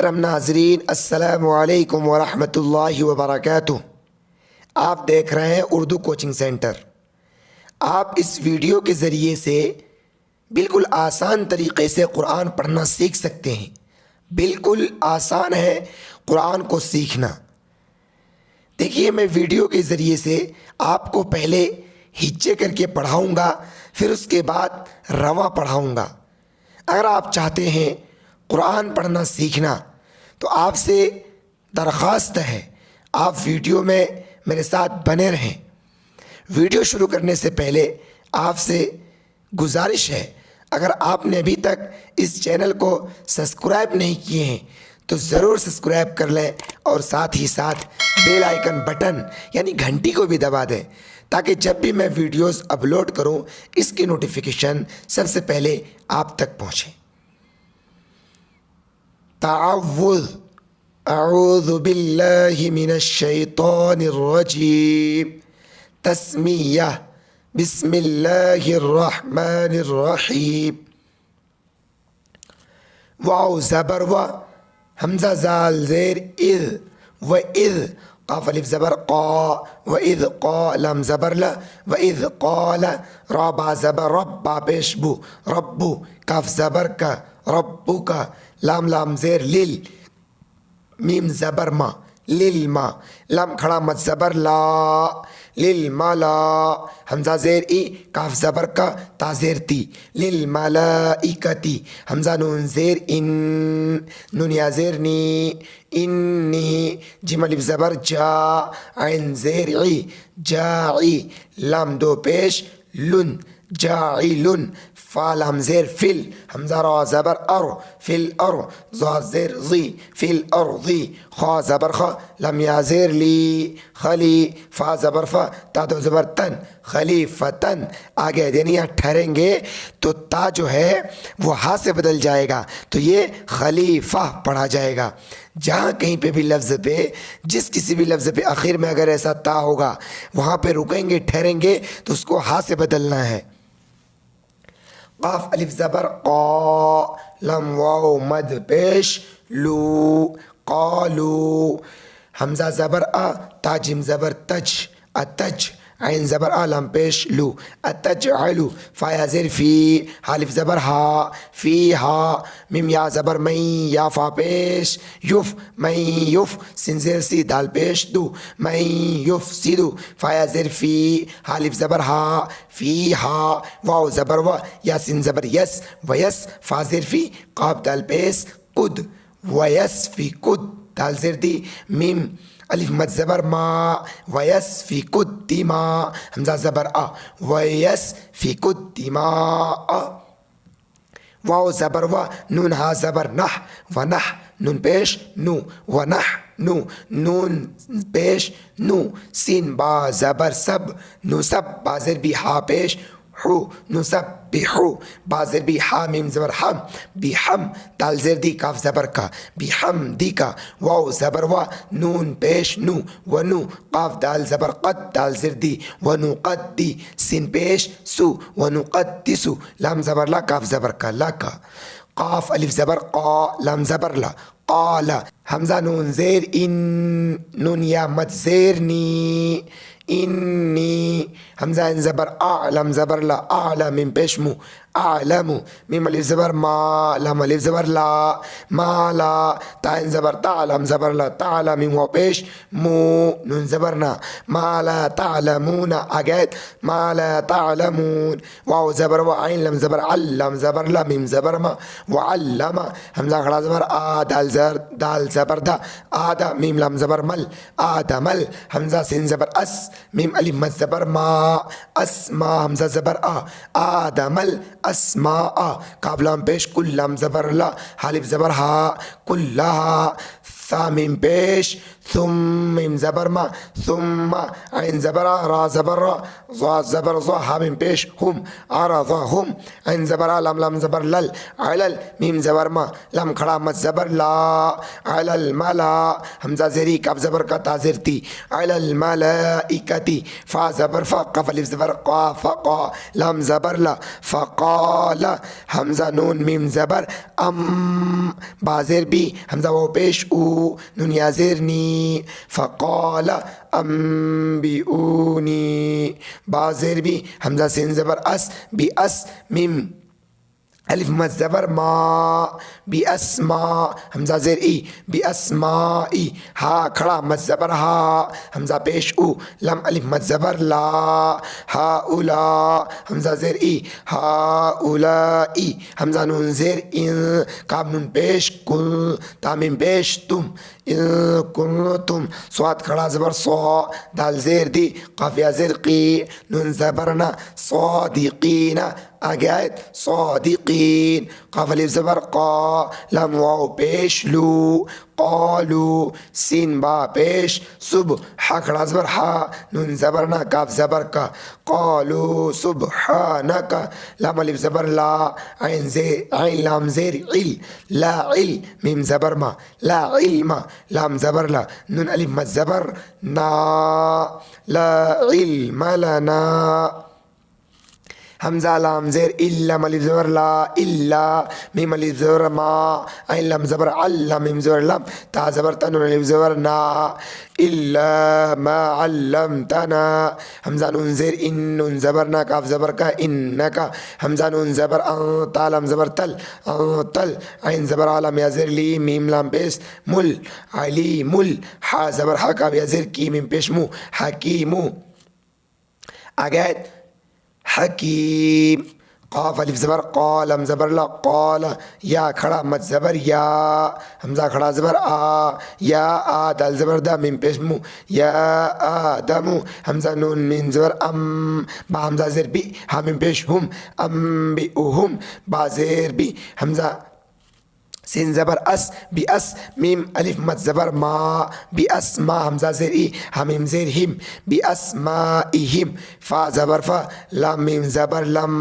मोहतरम नाजरीन, अस्सलामु अलैकुम वरहमतुल्लाहि वबरकातुह। आप देख रहे हैं उर्दू कोचिंग सेंटर। आप इस वीडियो के ज़रिए से बिल्कुल आसान तरीक़े से कुरान पढ़ना सीख सकते हैं। बिल्कुल आसान है कुरान को सीखना। देखिए, मैं वीडियो के ज़रिए से आपको पहले हिज्जे करके पढ़ाऊँगा, फिर उसके बाद रवा पढ़ाऊँगा। अगर आप चाहते हैं कुरान पढ़ना सीखना तो आपसे दरख्वास्त है आप वीडियो में मेरे साथ बने रहें। वीडियो शुरू करने से पहले आपसे गुजारिश है, अगर आपने अभी तक इस चैनल को सब्सक्राइब नहीं किए हैं तो ज़रूर सब्सक्राइब कर लें और साथ ही साथ बेल आइकन बटन यानी घंटी को भी दबा दें, ताकि जब भी मैं वीडियोस अपलोड करूं इसकी नोटिफिकेशन सबसे पहले आप तक पहुंचे। ताअव्वुज़ अऊज़ु बिल्लाहि मिनश शैतानिर रजीम। तस्मीया बिस्मिल्लाहिर रहमानिर रहीम। वाव ज़बर व, हमज़ा ज़ाल ज़ेर इज़ व इज़, क़ाफ़ अलिफ़ ज़बर क़ा व इज़ क़ा, लम ज़बर ल व इज़ क़ाल, रा बा ज़बर रब, बा पेश बु, रब्बु, काफ़ ज़बर का, रब्बुका, लाम लाम ज़ेर लिल, मीम ज़बर मा, लिल मा, लम खड़ा मत ज़बर ला, लिल माला, हमज़ा ज़ेर ई, काफ़ ज़बर का, ता ज़ेर ती, लिल मलाइकती, हमज़ा नून ज़ेर इन, नून या ज़ेर नी, इन्नी, जिम अलिफ़ ज़बर जा, आइन ज़ेर ई, जाई, लाम दो पेश लुन, जाइलुन, फा लाम ज़ेर फिल, हमज़ा रा ज़बर अर, फिल अर, ज़ा ज़ेर ज़ी, फिल अर्ज़ी, खा ज़बर ख, लम या ज़ेर ली, खली, फा ज़बर फ़ा, ता दो ज़बर तन, खलीफतन। आगे देनिया ठहरेंगे तो ता जो है वो हा से बदल जाएगा, तो ये खलीफा पढ़ा जाएगा। जहाँ कहीं पे भी लफ्ज़ पे, जिस किसी भी लफ्ज़ पे आखिर में अगर ऐसा ता होगा, वहाँ पे रुकेंगे, ठहरेंगे तो उसको हा से बदलना है। क़ाफ़ अलिफ़ ज़बर क़ा, लम वाव मद पेश लू, क़ालू, हमज़ा ज़बर आ, ता जिम ज़बर तज, अतज, आइन ज़बर आ, लम पेश लू, अतजअलू, फ़ा या ज़ेर फ़ी, हालिफ़ ज़बर हा, फ़ी हा, मिम या ज़बर मई, या फ़ा पेश युफ़, मई युफ़, सिन ज़ेर सी, दाल पेश दू, मई युफ़ सिदू, फ़ा या ज़ेर फ़ी, हालिफ़ ज़बर हा, फ़ी हा, वाव ज़बर व, या सिन ज़बर यस, वयस, फ़ा ज़ेर फ़ी, क़ाफ़ दाल पेश कुद, वयस फ़ी कुद, दाल ज़ेर दी, मीम अलिफ मद ज़बर मा, वयस फ़ी कुद्दिमा, हमज़ा ज़बर आ, वयस फ़ी कुद्दिमा। वाव ज़बर व, नून हा ज़बर नह, व नह, नून पेश नू, व नह नू, नून पेश नू, सीन बा ज़बर सब, नू सब, बाज़र भी हा पेश हु, नुसब बिहु, बाज़र भी हा, मीम ज़बर हम, बिहम, दाल ज़ेर दी, काफ़ ज़बर का, बिहम दी का, वाव ज़बर वा, नून पेश नू, व नू, काफ़ दाल ज़बर क़द, दाल ज़ेर दी, व नू क़द दी, सिन पेश सु, व नू क़द दिसु, लाम ज़बर ला, काफ़ ज़बर का, ला का, क़ाफ़ अलिफ़ ज़बर क़ा, लाम ज़बर ला, क़ाला, हमज़ा नून ज़ेर इन, नून या मद ज़ेर नी, इन्नी, हमज़ा इन ज़बर आ, लम ज़बर ला, आला, मीम पेश मु, आलमु, मीम अलिफ़ ज़बर मा, लम अलिफ़ ज़बर ला, माला, ता इन ज़बर ता, लम ज़बर ला, ताला, मीम वाव पेश मु, नून ज़बर ना, माला तालमूना, आगे माला तालमून, वाव ज़बर व, आइन लम ज़बर अल, लम ज़बर ला, मीम ज़बर मा, व अल्लमा, हमज़ा खड़ा ज़बर आ, दाल ज़बर दा, आदा, मीम लम ज़बर मल, आदमल, हमज़ा सिन ज़बर अस, मीम अलिफ मद ज़बर मा, अस्मा, हमज़ा ज़बर आ, आदमल अस्मा आ, काफ़ लाम पेश कुल, लम ज़बर ला, हालिफ ज़बर हा, कुल्लहा, सा मीम पेश सुम, मीम ज़बर मा, सुम्मा, आइन ज़बर आ, रा ज़बर रा, ज़ा ज़बर ज़ा, हा मीम पेश हुम, आरा ज़ा हुम, आइन ज़बर आ, लम ज़बर लल, अलल, मीम ज़बर मा, लम खड़ा मत ज़बर ला, अलल मला, हमज़ा ज़ेरी, काफ़ ज़बर का, ता ज़ेर ती, अलल मलाइकती, फ़ा ज़बर फ़ा, क़ाफ़ अलिफ़ ज़बर क़ा, फ़क़ा, लम ज़बर ला, फ़क़ाला, हमज़ा नून मीम ज़बर अम, बाज़ेर भी बी हमजा वाव पेश ऊ नून या ज़ेर नी फ़क़ाल अम्बिऊनी बा ज़ेर बी हमजा सिन ज़बर अस बी अस मीम अलिफ मद ज़बर मा बी अस्मा हमजा ज़ेर ई बी अस्मा ई हा खड़ा मद ज़बर हा हमजा पेश ऊ लम अलिफ मद ज़बर ला हा उला हमजा ज़ेर ई हा उला ई हमजा नून ज़ेर इन काब नून पेश कुल तामीम पेश तुम कुल तुम स्वाद खड़ा ज़बर सौ दाल ज़ेर दी काफिया ज़ेर की नून ज़बर ना सौदिकीना आगे आयत सौदिकीन काफ अलिफ ज़बर क़ा लम वाव पेश लू क़ालू सीन बा पेश सुब हा खड़ा ज़बर हा नून ज़बर ना काफ ज़बर का क़ालू सुब्हानक लम अलिफ ज़बर ला ऐन लाम ज़ेर इल ला इल मीम ज़बर मा ला इल्मा लाम ज़बर ला नून अलिफ मद ज़बर ना ला इल्म लना हमजा लाम ज़ेर इल्ला अलिफ ज़बर ला इल्ला मीम अलिफ ज़बर मा ऐन लम ज़बर अल्ला मीम ज़बर लम ता ज़बर ता नून अलिफ ज़बर ना इल्ला मा अल्लमतना हमजा नून ज़ेर इन नून ज़बर ना काफ ज़बर का इन्नका हमजा नून ज़बर ता लम ज़बर तल तल ऐन ज़बर आलम या ज़ेर ली मीम लाम पेश मुल अली मुल हा ज़बर हा काफ या ज़ेर की मीम पेश मु हकीमु आगे हकीम क़ाफ अलिफ ज़बर क़ा लम ज़बर ला क़ाल या खड़ा मद ज़बर या हमजा खड़ा ज़बर आ या आ दाल ज़बर दा मीम पेश मु या आदमु हमजा नून मीम ज़बर अम बा हमजा ज़ेर बी हा मीम पेश हुम अम बी उहुम बा ज़ेर बी हमजा सिन ज़बर अस बी अस मीम अलिफ मद ज़बर मा बी अस्मा हमजा ज़ेर ई हामीम ज़ेर हिम बी अस्मा इहिम फ़ा ज़बर फ़ा लम मीम ज़बर लम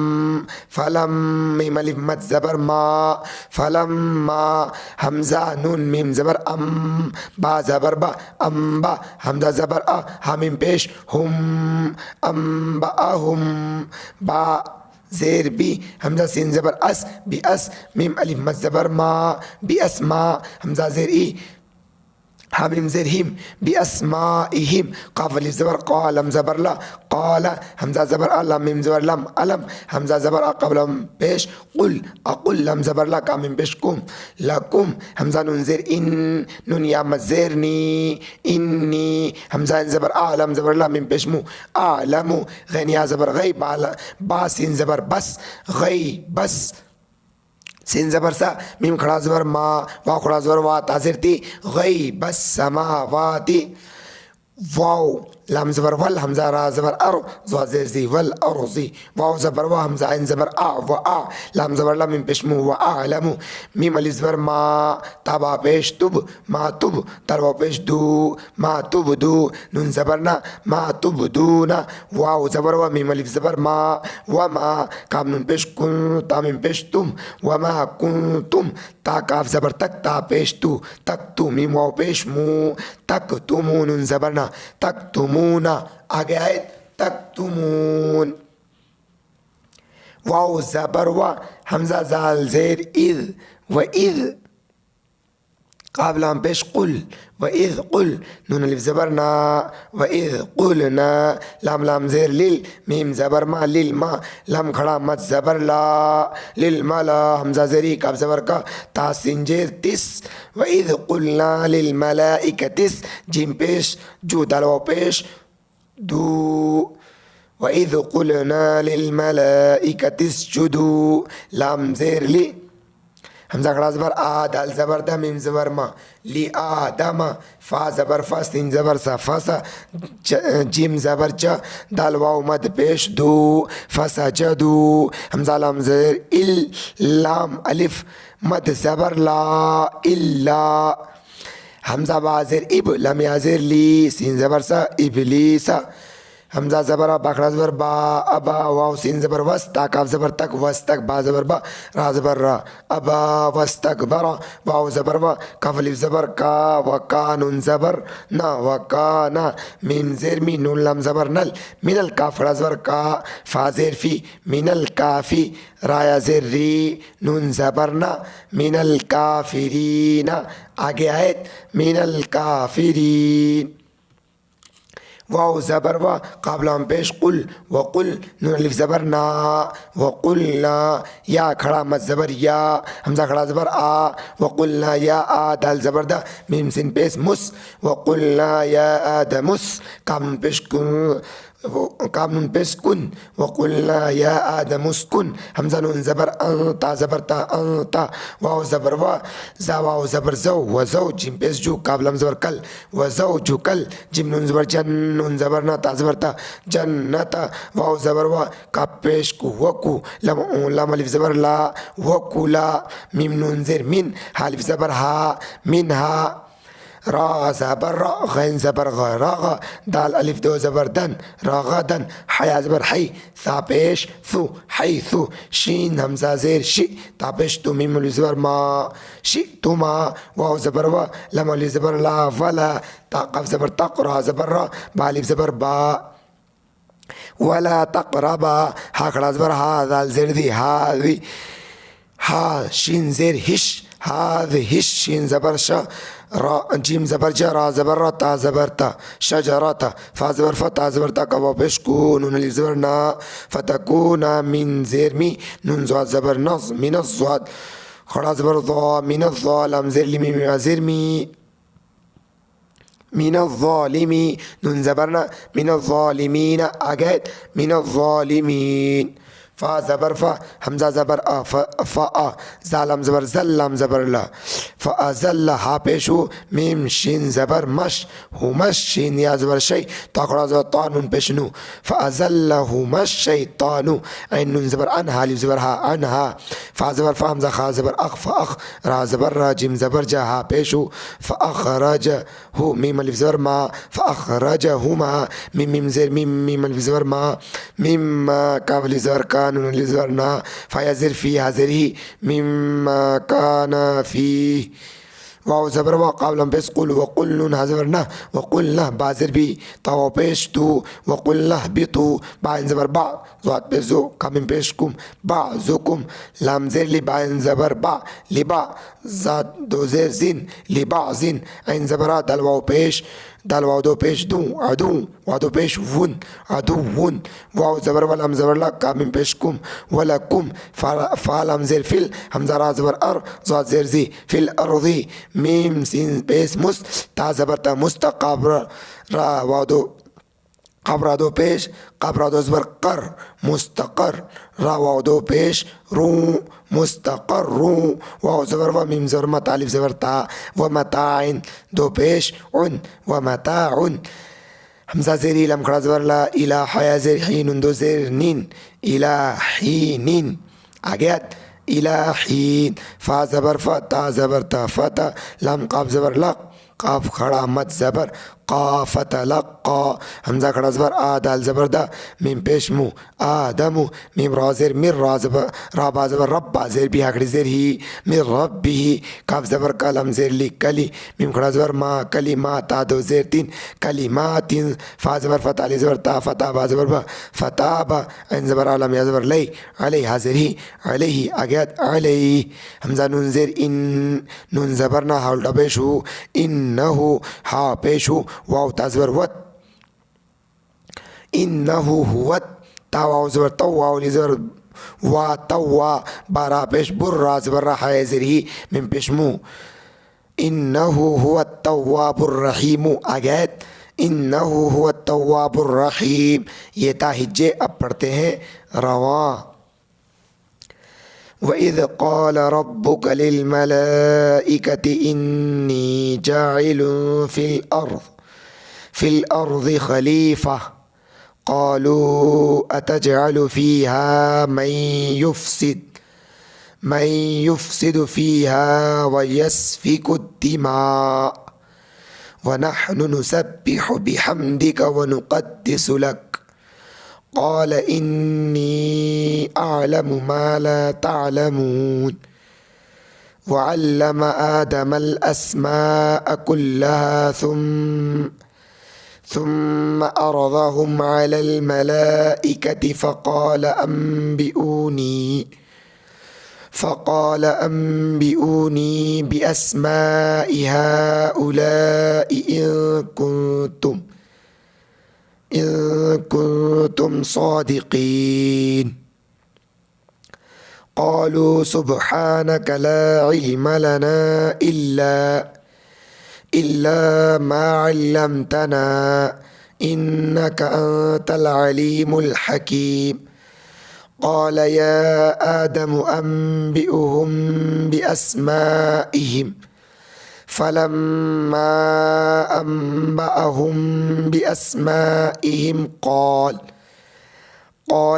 फ़लम मीम अलिफ मद ज़बर मा फ़लम मा हमजा नून मीम ज़बर अम बा ज़बर बा अम्बा हमजा ज़बर आ हामीम पेश हुम अम्बा अहुम बा ज़ेर बी हमजा सिन ज़बर अस बी अस मीम अलिफ मद ज़बर मा बी अस्मा हमजा ज़ेर ई हामीम ज़ेर हिम बी अस्मा इहिम काफ अलिफ ज़बर क़ा लम ज़बर ला क़ाला हमजा ज़बर आ लम मीम ज़बर लम अलम हमजा ज़बर आ क़ब्ल पेश कुल अकुल लम ज़बर ला का मीम पेश कुम लकुम हमजा नून ज़ेर इन नून या मद ज़ेर नी इन्नी हमजा इन ज़बर आ लम ज़बर ला मीम पेश मु आलमु गैन या ज़बर गई बा सिन ज़बर बस गई बस सिन ज़बर सा मीम खड़ा ज़बर मा वाव खड़ा ज़बर वा ताज़िर ती गई बस समावाती वाव लाम ज़बर वल हमजा रा ज़बर अर ज़ा ज़ेर ज़ी वल अर्ज़ी वाव ज़बर वा हमजा ऐन ज़बर आ व आ लाम ज़बर ला मीम पेश मु व आलमु मीम अलिफ ज़बर मा ताबा पेश तुब मा तुब तरवा पेश दू मा तुब दू नून ज़बर ना मा तुब दू ना वाव ज़बर वा मीम अलिफ ज़बर मा व मा काम नून पेश कुन ता मीम पेश तुम व मा कुन तुम ता काफ ज़बर तक ता पेश तू तक तू मीम वाव पेश मु तक तुमू नून ज़बर ना तक तुमूना आगे आए तक तुमून वाव ज़बर वा हमजा ज़ाल ज़ेर इज़ व इज़ काबला पेश कुल व इज़ कुल नून अलिफ ज़बर ना व इज़ कुलना लाम लाम ज़ेर लिल मीम ज़बर मा लिल मा लम खड़ा मद ज़बर ला लिल माला हमजा ज़ेरी काब ज़बर का तासिन ज़ेर तिस व इज़ कुलना लिल मलाइकतिस जिम पेश जू दालवा पेश दू व इज़ कुलना लिल मलाइकतिस जुदू लाम ज़ेर ली हमजा खड़ा ज़बर आ दाल ज़बर दा मीम ज़बर मा ली आदमा फ़ा ज़बर फ़ा सिन ज़बर सा फ़सा जिम ज़बर च दाल वाव मद पेश दू फ़सा जदू हमजा लाम ज़ेर इल लाम अलिफ मद ज़बर ला इल्ला हमजा बा ज़ेर इब लम या ज़ेर ली सिन ज़बर सा इबलीसा हमजा ज़बर बाखड़ा ज़बर बा अबा वाव सीन ज़बर वस ता काफ ज़बर तक वस तक बा ज़बर बा रा ज़बर रा अबा वस तक बरा वाव ज़बर वा काफ अलिफ ज़बर का व का नून ज़बर ना व का ना मीम ज़ेर मी नून लम ज़बर नल मिनल काफड़ा ज़बर का फा ज़ेर फी मिनल काफ़ी राया ज़ेर री नून ज़बर ना मिनल काफिरीना आगे आयत मिनल काफिरीन वाव ज़बर वा काबला हम पेश कुल वकुल नून अलिफ ज़बर ना वकुलना या खड़ा मत ज़बर या हमजा खड़ा ज़बर आ वकुलना या आ दाल ज़बर दा मीम सिन पेश मुस वकुलना या आदमुस काम नून पेश काम नून पेश कुन वकुलना या आदमुस्कुन हमजा नून ज़बर ता ज़बर ता वाव ज़बर वा जा वाव ज़बर ज़ौ व ज़ौ जिम पेश जू काबला हम ज़बर कल व ज़ौ जू कल जिम नून ज़बर जन नून ज़बर ना ता ज़बर ता जन्नता वाव ज़बर वा का पेश कु वकु लम अलिफ ज़बर ला वकुला मीम नून ज़ेर मिन हालिफ ज़बर हा मिन हा रा ज़बर रा गैन ज़बर ग रा ग दाल अलिफ दो ज़बर दन रा ग दन हया ज़बर हई सा पेश थु हई थु शीन हमज़ा ज़ेर शी ता पेश तु मीम अलिफ ज़बर मा शी तुमा वाव ज़बर वा लम अलिफ ज़बर ला वला ता क़ाफ ज़बर तक रा ज़बर रा बा अलिफ ज़बर बा वला तक़रबा हा खड़ा ज़बर हा दाल ज़ेर दी हादी हा शीन ज़ेर हिश हाद हिश शीन ज़बर शा रा जीम ज़बर जा रा ज़बर रा ता ज़बर ता शजरा ता फा ज़बर फा ता ज़बर ता कवा पेश को नून अलिफ ज़बर ना फतकूना मिन ज़ेर मी नून ज़ाद ज़बर नज़ मिन ज़ाद खड़ा ज़बर ज़ा मिन ज़ा लम ज़ेर लिमी मिन ज़ेर मी मिन ज़ालिमी नून ज़बर ना मिन ज़ालिमीन आगैत मिन ज़ालिमीन फा ज़बर फा हमज़ा ज़बर आ फ़ा आ ज़ालम ज़बर ज़ल्लम ज़बर ला फ़ा ज़ल्ला हा पेशु मीम शीन ज़बर मश हुमश शीन या ज़बर शै ताकड़ा ज़बर तानून पेशनु फ़ा ज़ल्ला हुमश शै तानु ऐन नून ज़बर अन हालिफ ज़बर हा अन हा फ़ा ज़बर फ़ा हमज़ा खा ज़बर अख फ़ा अख रा ज़बर रा जिम ज़बर जा हा पेशु फ़ा अखरज हु मीम अलिफ ज़बर मा फ़ा अखरज हुमा मीम मीम ज़ेर मीम मीम अलिफ ज़बर मा मीम काफ अलिफ ज़बर का नून अलिफ ज़बर ना फ़ा ज़ेर फ़ी हाज़िर ही मीम काना फ़ी वाव ज़बर वा काबला पेश कुल वकुल नून हाज़िर ना वकुल ना बाज़िर भी तावा पेश तू वकुल ना भी तू बाइन ज़बर बा ज़ात पेश जो कामिम पेश कुम बा ज़ुकुम लाम ज़ेर ली बाइन ज़बर बा लिबा ज़ात दो ज़ेर ज़िन लिबा ज़िन ऐन ज़बरा दल वाव पेश दाल वाव दो पेश दूँ अदू वाव दो पेश वुन अदू वुन वाव ज़बर वाल हम ज़बर ला कामिम पेश कुम वला कुम फ़ाल हम ज़ेर फिल हमज़ा रा ज़बर अर ज़ात ज़ेर ज़ी फिल अर्ज़ी मीम सीन पेश मुस ता ज़बर ता मुस्तक़ब रा वाव दो कबरा दो पेश कबरा दो ज़बर कर मुस्तक़र रा वाव दो पेश रू मुस्तक़र रू वाव ज़बर व मीम ज़बर मत अलिफ ज़बर ता व मताइन दो पेश उन व मताउन हमज़ा ज़ेर लम खड़ा ज़बर ला इला हया ज़ेर हीन दो ज़ेर नीन इला हीनिन आगे इला हीन फ़ा ज़बर फ़ा ता ज़बर ता फ़ता लम क़ाफ ज़बर लक़ काफ खड़ा मत ज़बर क़ाफ़त लक़्क़ा हमज़ा खड़ा ज़बर आ दाल ज़बर दा मीम पेश मु आदमु मीम रा ज़ेर मिर रा ज़बर रा बा ज़बर रब्बा ज़ेर भी आखिरी ज़ेर ही मिर रब्बी ही काफ ज़बर कलम ज़ेर ली कली मीम खड़ा ज़बर मा कली मा ता दो ज़ेर तीन कली मा तीन फ़ा ज़बर फ़ता अली ज़बर ता फ़ता बा ज़बर बा फ़ता बा ऐन ज़बर आलम या ज़बर लई अलई हाज़िर ही अलई आगयात अलई हमज़ा नून ज़ेर इन नून ज़बर ना हा उल्टा पेश हो इन्नहु हा पेश हो वाव ता ज़बर वत इन्नहु हुवत ता वाव ज़बर तौ वाव ली ज़बर वा तवा बारा पेश बुर्रा ज़बर रा है ज़ेर ही मिम पेश मु इन्नहु हुवा तव्वाबुर रहीम आगैत इन्नहु हुवा तव्वाबुर रहीम ये ता हिज्जे अब पढ़ते हैं रवा वइज़ क़ाल रब्बुक लिलमलाइकति इन्नी जाइलुन फ़िल अर्ज़ि खलीफ़ा क़ालू अतजअलु फ़ीहा मन युफ़्सिदु फ़ीहा वयस्फ़िकु द्दिमाअ वनहनु नुसब्बिहु बिहम्दिक वनुक़द्दिसु लक قال إني أعلم ما لا تعلمون وعلم آدم الأسماء كلها ثم عرضهم على الملائكة فقال أنبئوني بأسماء هؤلاء إن كنتم صادقين. قالوا سبحانك لا علم لنا إلا ما علمتنا إنك أنت العليم الحكيم. قال يا آدم أنبئهم بأسمائهم فلما أنبأهم بأسمائهم قال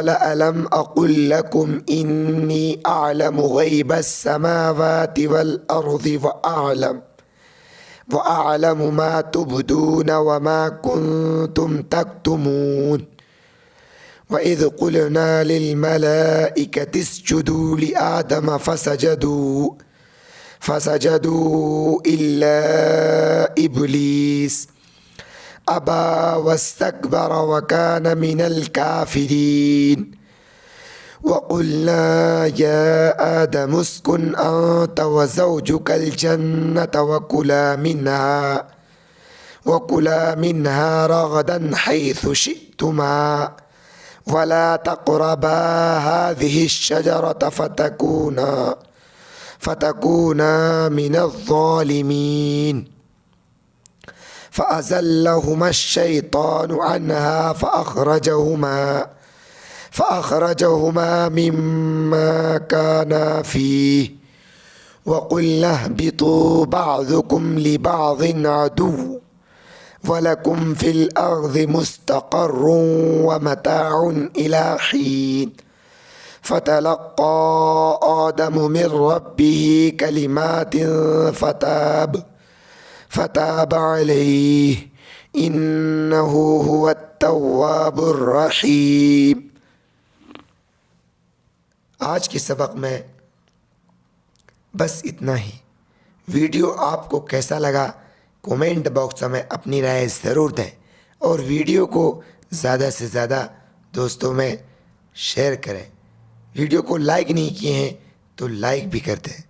ألم أقل لكم إني أعلم غيب السماوات والأرض وأعلم ما تبدون وما كنتم تكتمون. وإذ قلنا للملائكة اسجدوا لآدم فسجدوا إلا إبليس أبى واستكبر وكان من الكافرين. وقلنا يا آدم اسكن أنت وزوجك الجنة وكلا منها رغدا حيث شئتما ولا تقربا هذه الشجرة فتكونا من الظالمين. فأزلهما الشيطان عنها فأخرجهما مما كانا فيه وقلنا اهبطوا بعضكم لبعض عدو ولكم في الأرض مستقر ومتاع إلى حين. فتلقى آدم من ربه كلمات فتاب عليه إنه هو التواب الرحيم. आज के सबक में बस इतना ही। वीडियो आपको कैसा लगा कमेंट बॉक्स में अपनी राय ज़रूर दें और वीडियो को ज़्यादा से ज़्यादा दोस्तों में शेयर करें। वीडियो को लाइक नहीं किए हैं तो लाइक भी कर दें।